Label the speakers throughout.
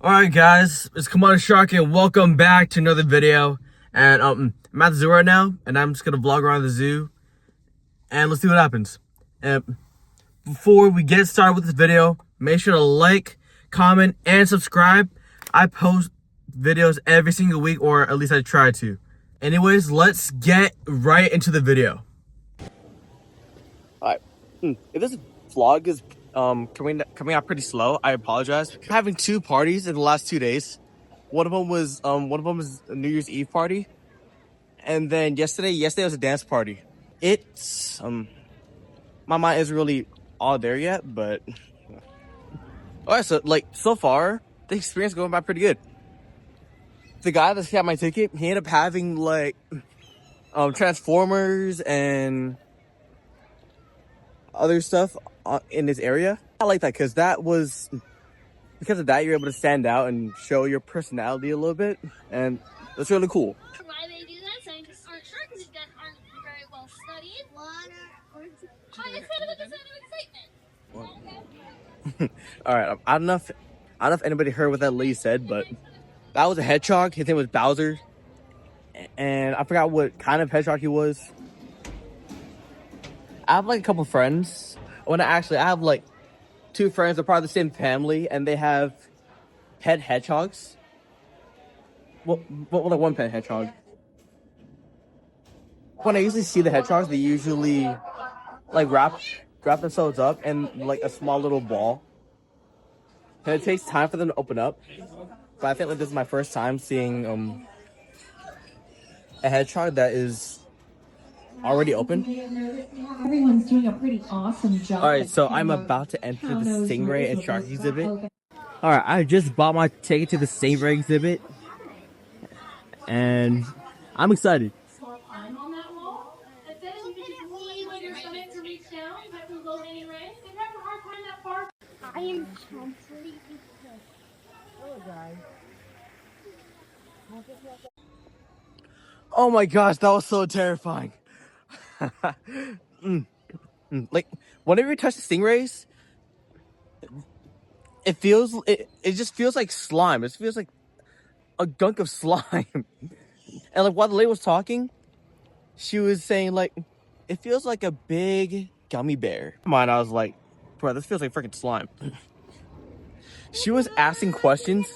Speaker 1: Alright guys, it's Komodo Shark and welcome back to another video. And I'm at the zoo right now and I'm just gonna vlog around the zoo and let's see what happens. And before we get started with this video, make sure to like, comment, and subscribe. I post videos every single week, or at least I try to. Anyways, let's get right into the video. Alright, if this vlog is coming out pretty slow, I apologize. I'm having two parties in the last 2 days. One of them was a New Year's Eve party, and then yesterday was a dance party. It's my mind isn't really all there yet, but alright. So far the experience going by pretty good. The guy that got my ticket, he ended up having Transformers and other stuff in this area. I like that because because of that you're able to stand out and show your personality a little bit, and that's really cool.
Speaker 2: Why they do that? Scientists aren't sure because you guys aren't very well studied. It's kind of a sign of excitement.
Speaker 1: All right, I don't know if anybody heard what that lady said, but that was a hedgehog. His name was Bowser, and I forgot what kind of hedgehog he was. I have a couple friends. I have two friends that are part of the same family, and they have pet hedgehogs. Well, one pet hedgehog. When I usually see the hedgehogs, they usually wrap themselves up in a small little ball, and it takes time for them to open up. But I think this is my first time seeing a hedgehog that is already open.
Speaker 3: Everyone's doing a pretty awesome job.
Speaker 1: Alright, so I'm about to enter the Stingray and Shark exhibit. Alright, I just bought my ticket to the Stingray exhibit, and I'm excited.
Speaker 2: I am completely
Speaker 1: Oh my gosh, that was so terrifying. Whenever you touch the stingrays, it just feels like slime. It feels like a gunk of slime. And while the lady was talking, she was saying it feels like a big gummy bear. Mine, I was like, bro, this feels like freaking slime. She was asking questions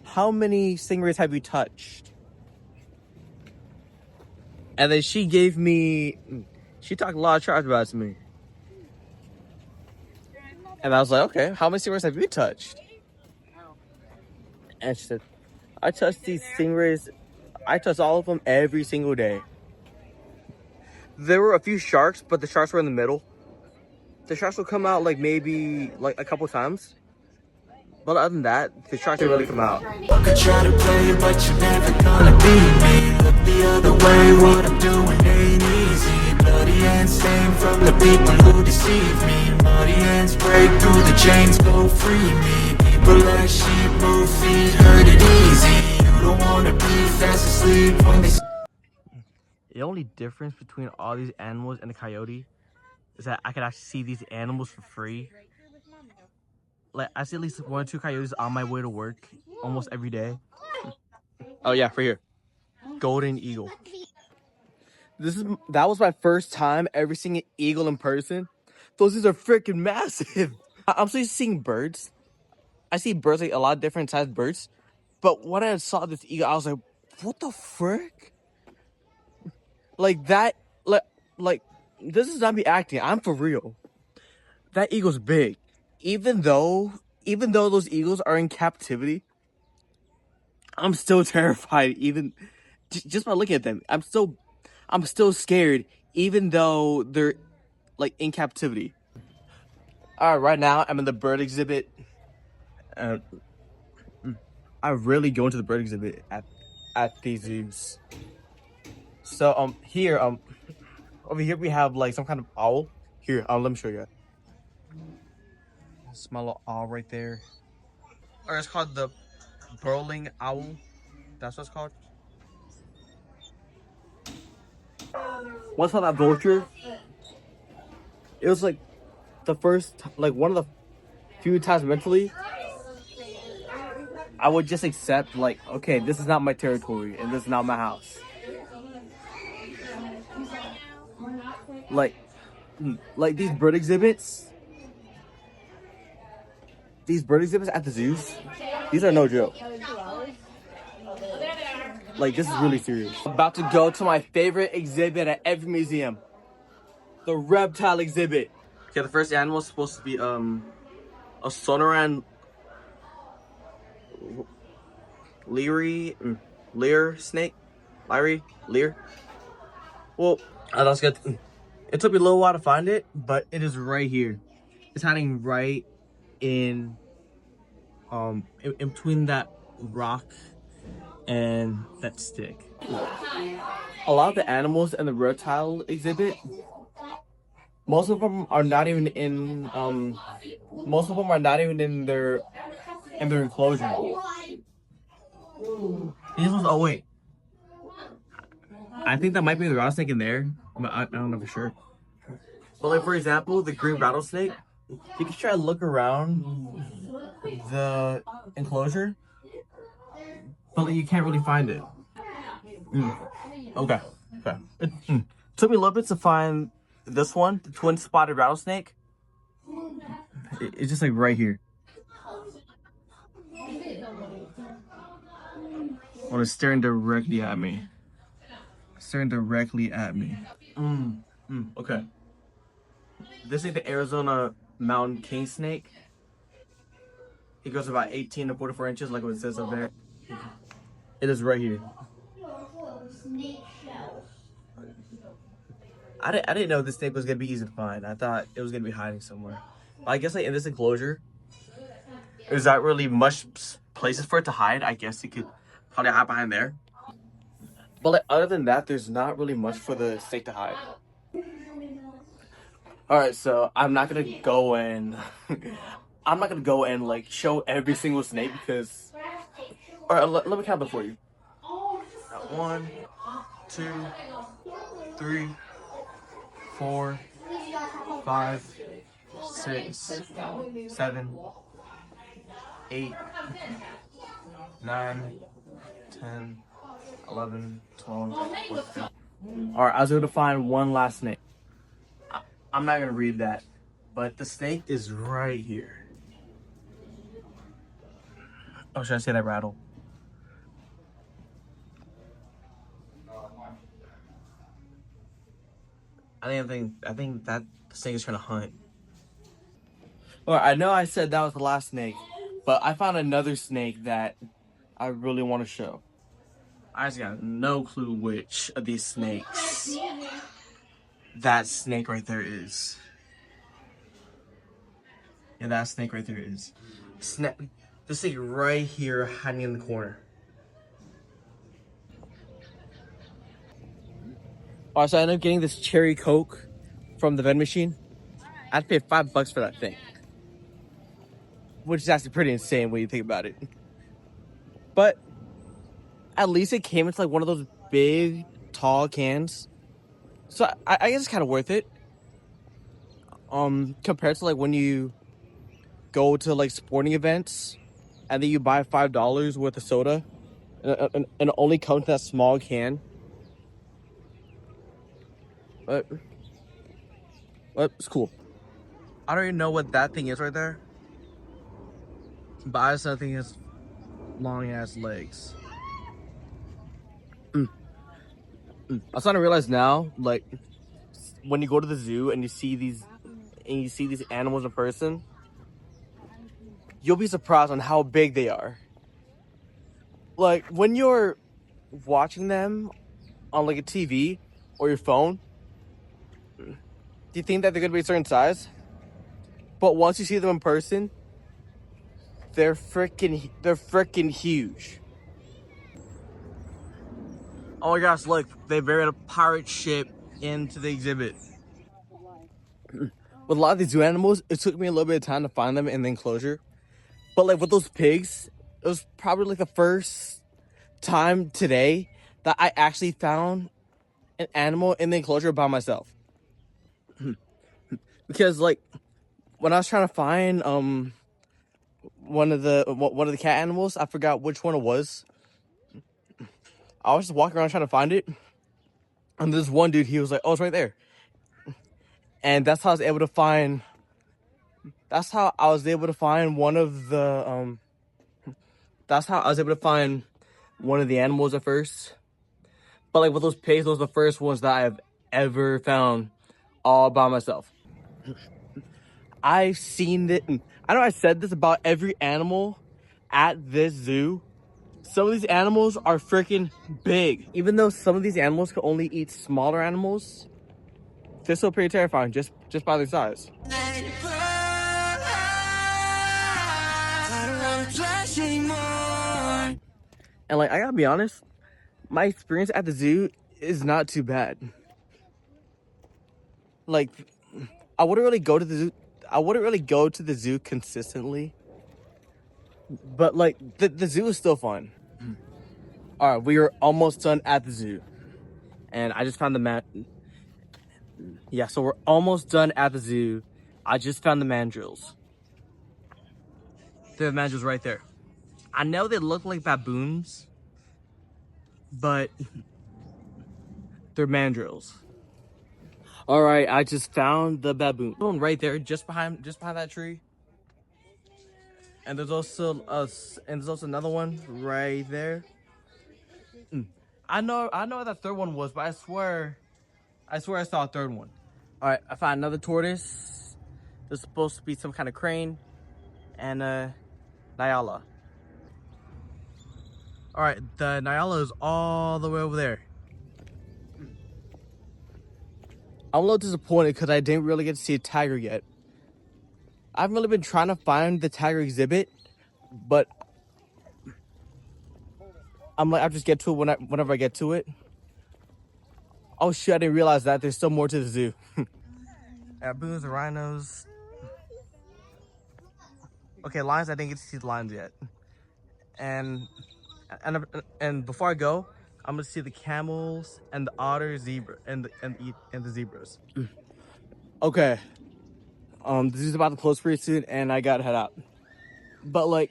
Speaker 1: how many stingrays have you touched? And then she talked a lot of trash about it to me. And I was like, okay, how many stingrays have you touched? And she said, I touch these stingrays, I touch all of them every single day. There were a few sharks, but the sharks were in the middle. The sharks will come out maybe a couple times. But other than that, the sharks didn't really come out.
Speaker 4: I could try to play it, but you're never gonna beat me. Look the other way, what I'm doing ain't easy. Bloody hands stain from the people who deceive me. Muddy hands break through the chains, go free me. People like sheep move feet, hurt it easy. You don't wanna be fast asleep when they...
Speaker 1: The only difference between all these animals and the coyote is that I can actually see these animals for free. I see at least 1 or 2 coyotes on my way to work almost every day. Oh yeah, for here. Golden eagle. That was my first time ever seeing an eagle in person. Those things are freaking massive. I'm so used to seeing birds. I see birds, a lot of different sized birds. But when I saw this eagle, I was like, what the frick? This is not me acting. I'm for real. That eagle's big. Even though those eagles are in captivity, I'm still terrified. Even just by looking at them, I'm still scared. Even though they're in captivity. All right, right now I'm in the bird exhibit. I really go into the bird exhibit at these zoos. So over here we have some kind of owl. Here, let me show you. My little owl right there. Or it's called the burrowing owl. That's what it's called. Once I saw that vulture, it was the first, one of the few times mentally, I would just accept like, okay, this is not my territory and this is not my house. Like these bird exhibits. These bird exhibits at the zoos, these are no joke. Like, this is really serious. I'm about to go to my favorite exhibit at every museum. The reptile exhibit. Okay, the first animal is supposed to be a Sonoran Lear snake. Lear. Well, that's good. It took me a little while to find it, but it is right here. It's hiding right in between that rock and that stick. A lot of the animals in the reptile exhibit, most of them are not even in their enclosure. These ones, oh wait, I think that might be the rattlesnake in there, but I don't know for sure. But like, for example, the green rattlesnake, you can try to look around the enclosure, but like, you can't really find it. Okay. It took me a little bit to find this one, the twin spotted rattlesnake. It's just like right here. Well, it's staring directly at me. Okay. This is the Arizona mountain king snake. He goes about 18 to 44 inches, like what it says up there. It is right here. I didn't know this snake was gonna be easy to find. I thought it was gonna be hiding somewhere. I guess like in this enclosure, there's not really much places for it to hide. I guess it could probably hide behind there. But like other than that, there's not really much for the snake to hide. All right, so I'm not gonna go and like show every single snake because. All right, let me count them for you. 1, 2, 3, 4, 5, 6, 7, 8, 9, 10, 11, 12, 14. All right, I was able to find one last snake. I'm not gonna read that, but the snake is right here. Oh, should I say that rattle? I think that snake is trying to hunt. All right, I know I said that was the last snake, but I found another snake that I really want to show. I just got no clue which of these snakes that snake right there is. Yeah, that snake right there is. This snake right here hiding in the corner. Alright, so I ended up getting this cherry Coke from the vending machine. I had to pay $5 for that thing, which is actually pretty insane when you think about it. But at least it came into like one of those big, tall cans, so I guess it's kind of worth it. Compared to like when you go to like sporting events and then you buy $5 worth of soda and it only comes in that small can. But it's cool. I don't even know what that thing is right there, but I just think it has long ass legs. I'm starting to realize now, like when you go to the zoo and you see these animals in person, you'll be surprised on how big they are. Like when you're watching them on like a TV or your phone, do you think that they're gonna be a certain size? But once you see them in person, they're freaking huge. Oh my gosh, look, they buried a pirate ship into the exhibit. With a lot of these zoo animals, it took me a little bit of time to find them in the enclosure. But like with those pigs, it was probably like the first time today that I actually found an animal in the enclosure by myself. Because like when I was trying to find one of the cat animals. I forgot which one it was. I was just walking around trying to find it, and this one dude, he was like, "Oh, it's right there," and that's how I was able to find. That's how I was able to find one of the That's how I was able to find one of the animals at first. But like with those pigs, those are the first ones that I've ever found all by myself. I've seen it. I know I said this about every animal at this zoo. Some of these animals are freaking big. Even though some of these animals can only eat smaller animals, they're still pretty terrifying just by their size. And like, I gotta be honest, my experience at the zoo is not too bad. Like, I wouldn't really go to the zoo. I wouldn't really go to the zoo consistently. But like, the zoo is still fun. All right, we are almost done at the zoo. And I just found the Yeah, so we're almost done at the zoo. I just found the mandrills. The mandrills right there. I know they look like baboons, but they're mandrills. All right, I just found the baboon. One right there, just behind that tree. And there's also another one right there. I know what that third one was, but I swear I saw a third one. All right, I found another tortoise. There's supposed to be some kind of crane and a Nyala. All right, the Nyala is all the way over there. I'm a little disappointed because I didn't really get to see a tiger yet. I haven't really been trying to find the tiger exhibit, but I'm like, I'll just get to it whenever I get to it. Oh shit, I didn't realize that there's still more to the zoo. Baboons and rhinos. Okay, lions, I didn't get to see the lions yet. And before I go, I'm gonna see the camels and the otter, zebra, and the zebras. Okay. The zoo's about to close pretty soon, and I gotta head out. But like,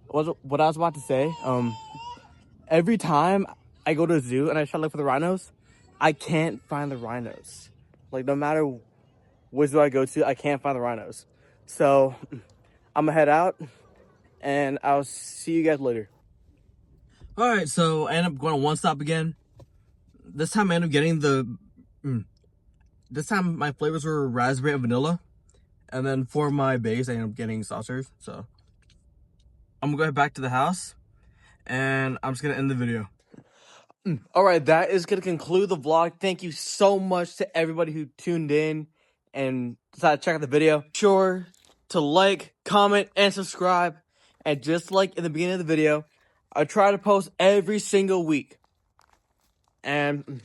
Speaker 1: what I was about to say, every time I go to a zoo and I try to look for the rhinos, I can't find the rhinos. Like, no matter which zoo I go to, I can't find the rhinos. So I'm gonna head out, and I'll see you guys later. All right, so I ended up going to One Stop again. This time I ended up getting this time my flavors were raspberry and vanilla. And then for my base, I ended up getting saucers. So I'm gonna go back to the house, and I'm just gonna end the video. All right, that is gonna conclude the vlog. Thank you so much to everybody who tuned in and decided to check out the video. Be sure to like, comment, and subscribe. And just like in the beginning of the video, I try to post every single week. And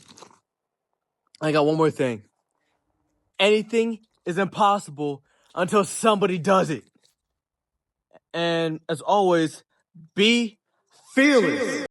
Speaker 1: I got one more thing. Anything is impossible until somebody does it. And as always, be fearless.